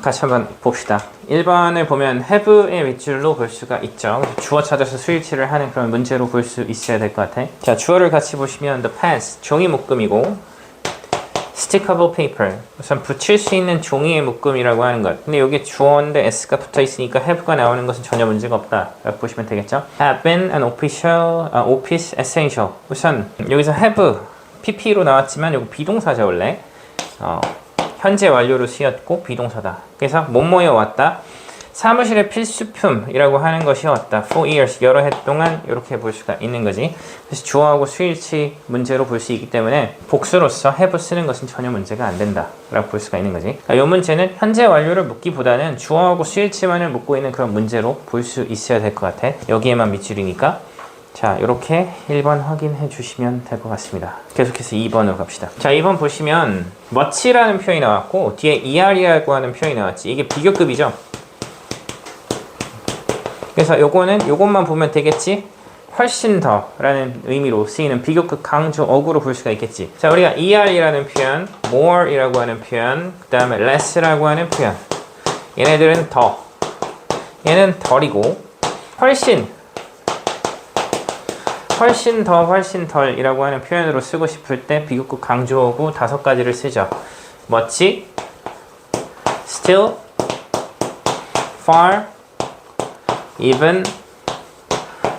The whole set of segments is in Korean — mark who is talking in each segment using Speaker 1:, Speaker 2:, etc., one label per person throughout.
Speaker 1: 같이 한번 봅시다. 1번을 보면 have의 밑줄로 볼 수가 있죠. 주어 찾아서 수일치를 하는 그런 문제로 볼 수 있어야 될 것 같아. 자, 주어를 같이 보시면 the pens, 종이 묶음이고 stickable paper, 우선 붙일 수 있는 종이의 묶음이라고 하는 것. 근데 여기 주어인데 s가 붙어 있으니까 have가 나오는 것은 전혀 문제가 없다 라고 보시면 되겠죠. have been an office essential. 우선 여기서 have, pp로 나왔지만 여기 비동사죠 원래. 현재 완료로 쓰였고 비동사다. 그래서 뭐뭐에 왔다. 사무실의 필수품이라고 하는 것이 왔다. For years, 여러 해 동안 이렇게 볼 수가 있는 거지. 그래서 주어하고 수일치 문제로 볼 수 있기 때문에 복수로서 have 쓰는 것은 전혀 문제가 안 된다 라고 볼 수가 있는 거지. 이 문제는 현재 완료를 묻기보다는 주어하고 수일치만을 묻고 있는 그런 문제로 볼 수 있어야 될 것 같아. 여기에만 밑줄이니까. 자, 이렇게 1번 확인해 주시면 될 것 같습니다. 계속해서 2번으로 갑시다. 자, 2번 보시면 much라는 표현이 나왔고 뒤에 er이라고 하는 표현이 나왔지. 이게 비교급이죠. 그래서 요것만 보면 되겠지. 훨씬 더 라는 의미로 쓰이는 비교급 강조 어구로 볼 수가 있겠지. 자, 우리가 er이라는 표현, more이라고 하는 표현, 그 다음에 less라고 하는 표현, 얘네들은 더, 얘는 덜이고 훨씬 더, 훨씬 덜이라고 하는 표현으로 쓰고 싶을 때 비교급 강조어구 5가지를 쓰죠. much, still, far, even,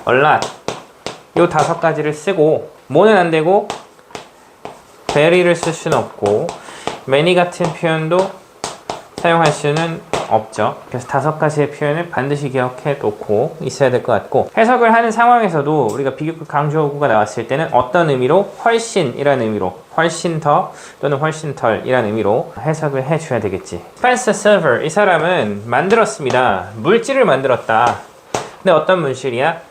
Speaker 1: a lot. 요 5가지를 쓰고 뭐는 안 되고 very를 쓸 수는 없고 many 같은 표현도 사용할 수는 없죠. 그래서 5가지의 표현을 반드시 기억해 놓고 있어야 될 것 같고, 해석을 하는 상황에서도 우리가 비교급 강조어구가 나왔을 때는 어떤 의미로? 훨씬이라는 의미로, 훨씬 더 또는 훨씬 덜이라는 의미로 해석을 해줘야 되겠지. Spencer Silver, 이 사람은 만들었습니다. 물질을 만들었다. 근데 어떤 물질이야?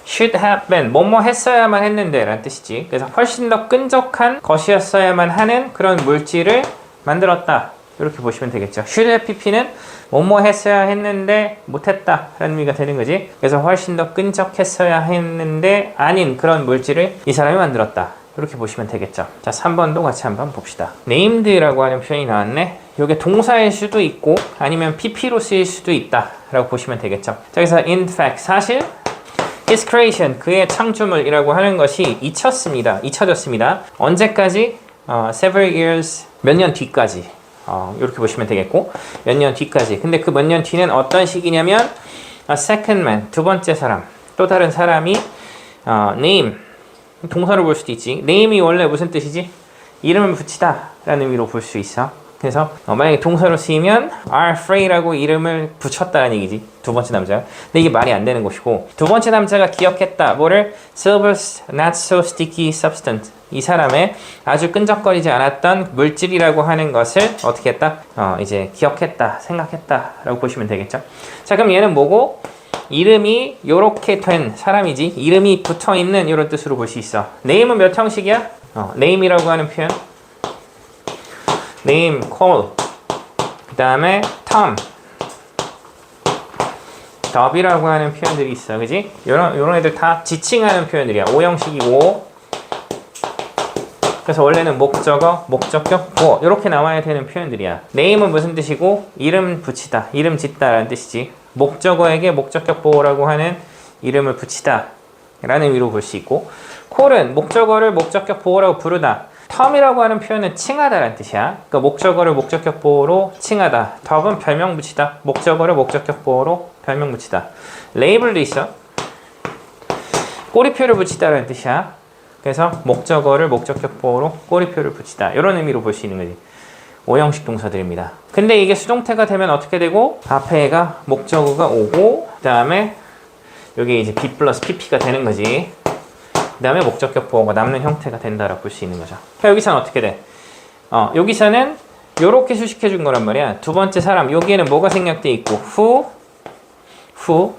Speaker 1: should have been, 뭐뭐 했어야만 했는데 라는 뜻이지. 그래서 훨씬 더 끈적한 것이었어야만 하는 그런 물질을 만들었다. 이렇게 보시면 되겠죠. should have pp는 뭐뭐 했어야 했는데 못했다 라는 의미가 되는 거지. 그래서 훨씬 더 끈적했어야 했는데 아닌 그런 물질을 이 사람이 만들었다. 이렇게 보시면 되겠죠. 자, 3번도 같이 한번 봅시다. named라고 하는 표현이 나왔네. 이게 동사일 수도 있고 아니면 pp로 쓰일 수도 있다 라고 보시면 되겠죠. 자, 그래서 in fact, 사실 his creation, 그의 창조물이라고 하는 것이 잊혀졌습니다. 언제까지? several years, 몇 년 뒤까지. 이렇게 보시면 되겠고, 몇 년 뒤까지. 근데 그 몇 년 뒤는 어떤 시기냐면 a second man, 두 번째 사람, 또 다른 사람이 name, 동사로 볼 수도 있지. name이 원래 무슨 뜻이지? 이름을 붙이다 라는 의미로 볼 수 있어. 그래서 만약에 동사로 쓰이면 are fray라고 이름을 붙였다는 얘기지. 두 번째 남자. 근데 이게 말이 안 되는 것이고, 두 번째 남자가 기억했다. 뭐를? Silver's not so sticky substance. 이 사람의 아주 끈적거리지 않았던 물질이라고 하는 것을 어떻게 했다? 이제 기억했다, 생각했다 라고 보시면 되겠죠. 자, 그럼 얘는 뭐고? 이름이 요렇게 된 사람이지. 이름이 붙어있는 이런 뜻으로 볼 수 있어. name은 몇 형식이야? name이라고 하는 표현, name, call, 그 다음에 Tom, dub이라고 하는 표현들이 있어. 그지? 요런 애들 다 지칭하는 표현들이야. 5형식이고, 그래서 원래는 목적어, 목적격, 보어 이렇게 나와야 되는 표현들이야. name은 무슨 뜻이고? 이름 붙이다, 이름 짓다 라는 뜻이지. 목적어에게 목적격 보어라고 하는 이름을 붙이다 라는 의미로 볼 수 있고, call은 목적어를 목적격 보어라고 부르다. term이라고 하는 표현은 칭하다 라는 뜻이야. 그러니까 목적어를 목적격 보어로 칭하다. dub은 별명 붙이다. 목적어를 목적격 보어로 별명 붙이다. label도 있어. 꼬리표를 붙이다 라는 뜻이야. 그래서 목적어를 목적격 보어로 꼬리표를 붙이다. 이런 의미로 볼 수 있는 거지. 5형식 동사들입니다. 근데 이게 수동태가 되면 어떻게 되고? 앞에가 목적어가 오고, 그 다음에 여기 이제 be 플러스 pp가 되는 거지. 그 다음에 목적격 보어가 남는 형태가 된다라고 볼 수 있는 거죠. 자, 여기서는 어떻게 돼? 여기서는 요렇게 수식해 준 거란 말이야. 두 번째 사람, 여기에는 뭐가 생략돼 있고, who,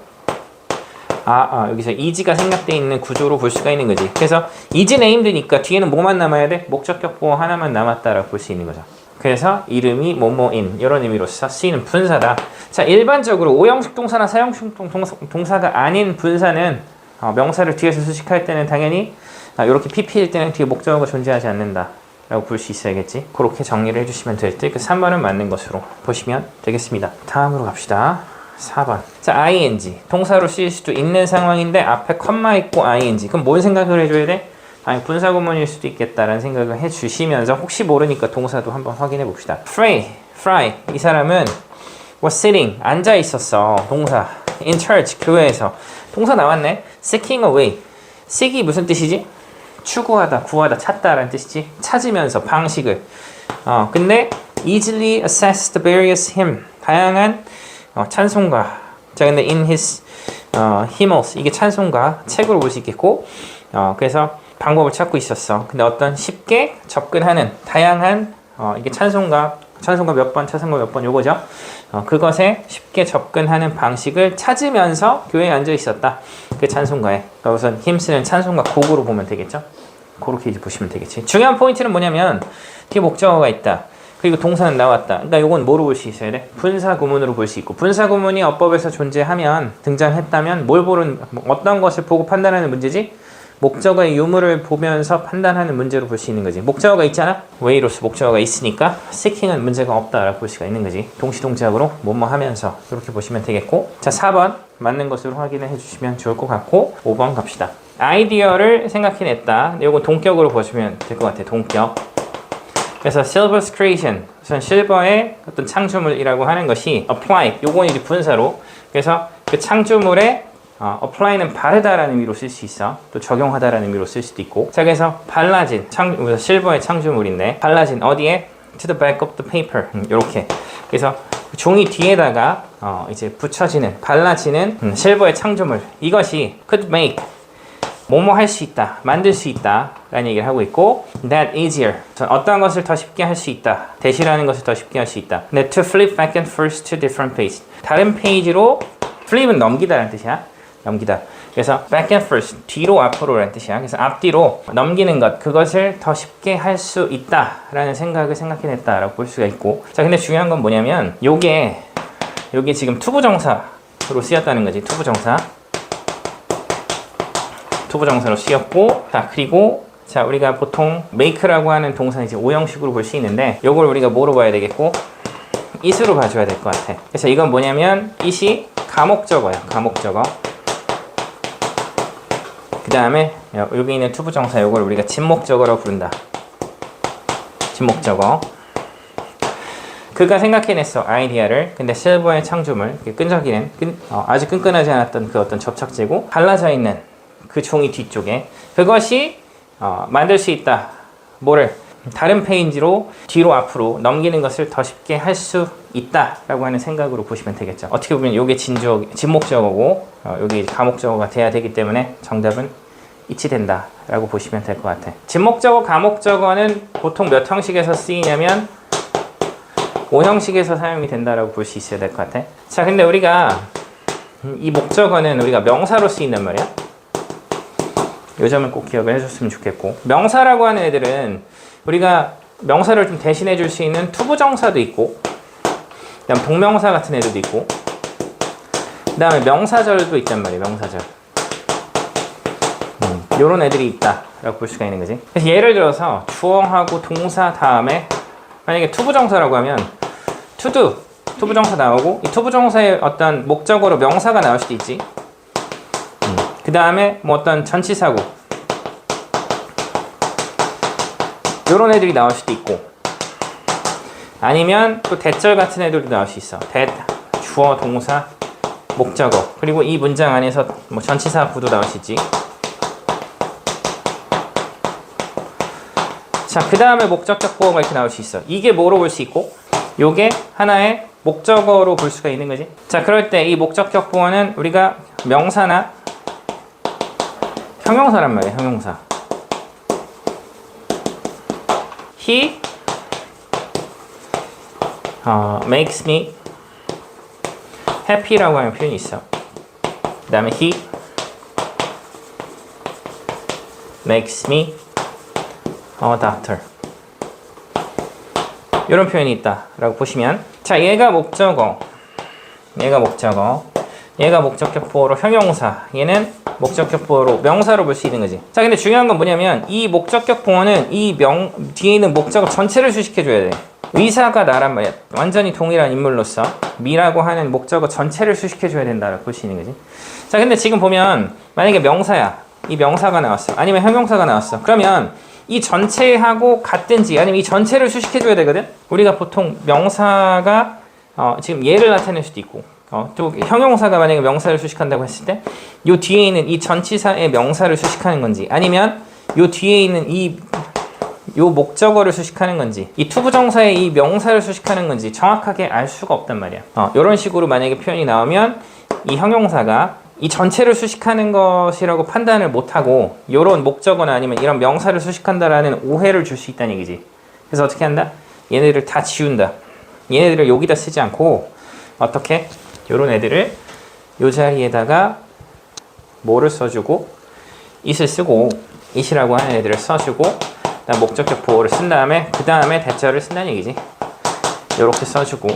Speaker 1: 여기서 is가 생략되어 있는 구조로 볼 수가 있는 거지. 그래서 is named니까 뒤에는 뭐만 남아야 돼? 목적격 보어 하나만 남았다라고 볼 수 있는 거죠. 그래서 이름이 뭐뭐인 이런 의미로서 쓰이는 분사다. 자, 일반적으로 5형식 동사나 4형식 동사가 아닌 분사는 명사를 뒤에서 수식할 때는 당연히 이렇게 pp일 때는 뒤에 목적어가 존재하지 않는다 라고 볼 수 있어야겠지. 그렇게 정리를 해주시면 될 듯. 그 3번은 맞는 것으로 보시면 되겠습니다. 다음으로 갑시다. 4번. 자, ing. 동사로 쓰일 수도 있는 상황인데 앞에 컴마 있고 ing. 그럼 뭔 생각을 해줘야 돼? 아니, 분사구문일 수도 있겠다라는 생각을 해주시면서 혹시 모르니까 동사도 한번 확인해 봅시다. Fry. 이 사람은 was sitting. 앉아 있었어. 동사. In church. 교회에서. 동사 나왔네. Seeking a way. seek이 무슨 뜻이지? 추구하다, 구하다, 찾다라는 뜻이지. 찾으면서 방식을. 근데 easily assess the various hymn. 다양한 찬송가. 자, 근데 in his hymns. 이게 찬송가 책으로 볼 수 있겠고. 그래서 방법을 찾고 있었어. 근데 어떤 쉽게 접근하는 다양한 이게 찬송가 몇 번, 찬송가 몇 번 요거죠. 그것에 쉽게 접근하는 방식을 찾으면서 교회에 앉아 있었다. 그 찬송가에. 그러니까 우선 힘쓰는 찬송가 곡으로 보면 되겠죠. 그렇게 이제 보시면 되겠지. 중요한 포인트는 뭐냐면 뒤에 목적어가 있다. 그리고 동사는 나왔다. 그러니까 이건 뭐로 볼 수 있어야 돼? 분사구문으로 볼 수 있고, 분사구문이 어법에서 존재하면, 등장했다면 어떤 것을 보고 판단하는 문제지? 목적어의 유무를 보면서 판단하는 문제로 볼 수 있는 거지. 목적어가 있잖아? way로서 목적어가 있으니까 seeking은 문제가 없다라고 볼 수가 있는 거지. 동시동작으로 뭐뭐 하면서 이렇게 보시면 되겠고. 자, 4번 맞는 것으로 확인을 해주시면 좋을 것 같고 5번 갑시다. 아이디어를 생각해냈다. 이건 동격으로 보시면 될 것 같아. 동격. 그래서 silver's creation, 우선 실버의 어떤 창조물이라고 하는 것이 apply, 요건 이제 분사로. 그래서 그 창조물에 apply는 바르다라는 의미로 쓸 수 있어. 또 적용하다라는 의미로 쓸 수도 있고. 자, 그래서 발라진, 실버의 창조물인데 발라진 어디에? To the back of the paper. 요렇게. 그래서 종이 뒤에다가 이제 붙여지는, 발라지는 실버의 창조물. 이것이 could make, 뭐뭐 할 수 있다, 만들 수 있다 라는 얘기를 하고 있고, that easier, 어떤 것을 더 쉽게 할 수 있다, 대시라는 것을 더 쉽게 할 수 있다. 근데 to flip back and forth to different page, 다른 페이지로, flip은 넘기다 라는 뜻이야. 넘기다. 그래서 back and forth, 뒤로 앞으로 라는 뜻이야. 그래서 앞뒤로 넘기는 것, 그것을 더 쉽게 할 수 있다 라는 생각을 생각해냈다 라고 볼 수가 있고. 자, 근데 중요한 건 뭐냐면 요게 지금 투부정사로 쓰였다는 거지. 투부정사로 쓰였고, 자, 그리고 자, 우리가 보통 make라고 하는 동사는 이제 오형식으로 볼 수 있는데 요걸 우리가 뭐로 봐야 되겠고, it으로 봐줘야 될 것 같아. 그래서 이건 뭐냐면 it이 가목적어야. 가목적어. 그 다음에 여기 있는 투부정사 요걸 우리가 진목적어라고 부른다. 진목적어. 그가 생각해냈어, 아이디어를. 근데 실버의 창조물, 끈적이는 아주 끈끈하지 않았던 그 어떤 접착제고, 갈라져 있는 그 종이 뒤쪽에 그것이 만들 수 있다. 뭐를? 다른 페이지로 뒤로 앞으로 넘기는 것을 더 쉽게 할 수 있다라고 하는 생각으로 보시면 되겠죠. 어떻게 보면 이게 진목적어고 여기 가목적어가 돼야 되기 때문에 정답은 it이 된다라고 보시면 될 것 같아. 진목적어, 가목적어는 보통 몇 형식에서 쓰이냐면 5형식에서 사용이 된다라고 볼 수 있어야 될 것 같아. 자, 근데 우리가 이 목적어는 우리가 명사로 쓰인단 말이야. 이 점을 꼭 기억을 해줬으면 좋겠고, 명사라고 하는 애들은 우리가 명사를 좀 대신해 줄 수 있는 투부정사도 있고, 그 다음 동명사 같은 애들도 있고, 그 다음에 명사절도 있단 말이에요. 명사절. 요런 애들이 있다라고 볼 수가 있는 거지. 그래서 예를 들어서 주어하고 동사 다음에 만약에 투부정사라고 하면 to do, 투부정사 나오고, 이 투부정사의 어떤 목적어로 명사가 나올 수도 있지. 그 다음에 뭐 어떤 전치사고 요런 애들이 나올 수도 있고, 아니면 또 대절 같은 애들도 나올 수 있어. 주어, 동사, 목적어. 그리고 이 문장 안에서 뭐 전치사 구도 나올 수 있지. 자, 그 다음에 목적격 보어가 이렇게 나올 수 있어. 이게 뭐로 볼 수 있고, 요게 하나의 목적어로 볼 수가 있는 거지. 자, 그럴 때 이 목적격 보어는 우리가 명사나 형용사란 말이야. 형용사. He makes me happy라고 하는 표현이 있어. 그 다음에 he makes me a doctor. 이런 표현이 있다라고 보시면, 자, 얘가 목적어. 얘가 목적격 보어로 형용사, 얘는 목적격 보어로 명사로 볼 수 있는 거지. 자, 근데 중요한 건 뭐냐면 이 목적격 보어는 뒤에 있는 목적어 전체를 수식해줘야 돼. 의사가 나란 말이야. 완전히 동일한 인물로서 미라고 하는 목적어 전체를 수식해줘야 된다고 볼 수 있는 거지. 자, 근데 지금 보면 만약에 명사야. 이 명사가 나왔어. 아니면 형용사가 나왔어. 그러면 이 전체하고 같든지 아니면 이 전체를 수식해줘야 되거든. 우리가 보통 명사가 지금 얘를 나타낼 수도 있고 또 형용사가 만약에 명사를 수식한다고 했을 때 요 뒤에 있는 이 전치사의 명사를 수식하는 건지 아니면 요 뒤에 있는 요 목적어를 수식하는 건지 이 투부정사의 이 명사를 수식하는 건지 정확하게 알 수가 없단 말이야. 이런 식으로 만약에 표현이 나오면 이 형용사가 이 전체를 수식하는 것이라고 판단을 못하고 요런 목적어나 아니면 이런 명사를 수식한다라는 오해를 줄 수 있다는 얘기지. 그래서 어떻게 한다? 얘네들을 다 지운다. 얘네들을 여기다 쓰지 않고 어떻게? 요런 애들을 요 자리에다가 뭐를 써주고 it을 쓰고 it이라고 하는 애들을 써주고 그다음 목적격 보호를 쓴 다음에 그 다음에 대절을 쓴다는 얘기지. 요렇게 써주고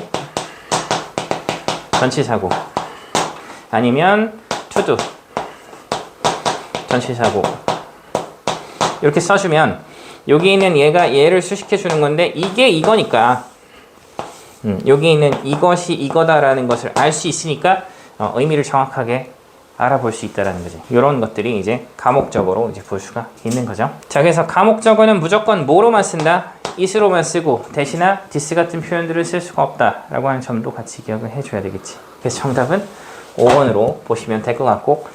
Speaker 1: 전치사고 아니면 to do 전치사고 이렇게 써주면 여기 있는 얘가 얘를 수식해 주는 건데 이게 이거니까 여기 있는 이것이 이거다라는 것을 알 수 있으니까 의미를 정확하게 알아볼 수 있다라는 거지. 이런 것들이 이제 가목적으로 이제 볼 수가 있는 거죠. 자, 그래서 가목적어는 무조건 뭐로만 쓴다? it로만 쓰고 대신에 this 같은 표현들을 쓸 수가 없다라고 하는 점도 같이 기억을 해줘야 되겠지. 그래서 정답은 5번으로 보시면 될 것 같고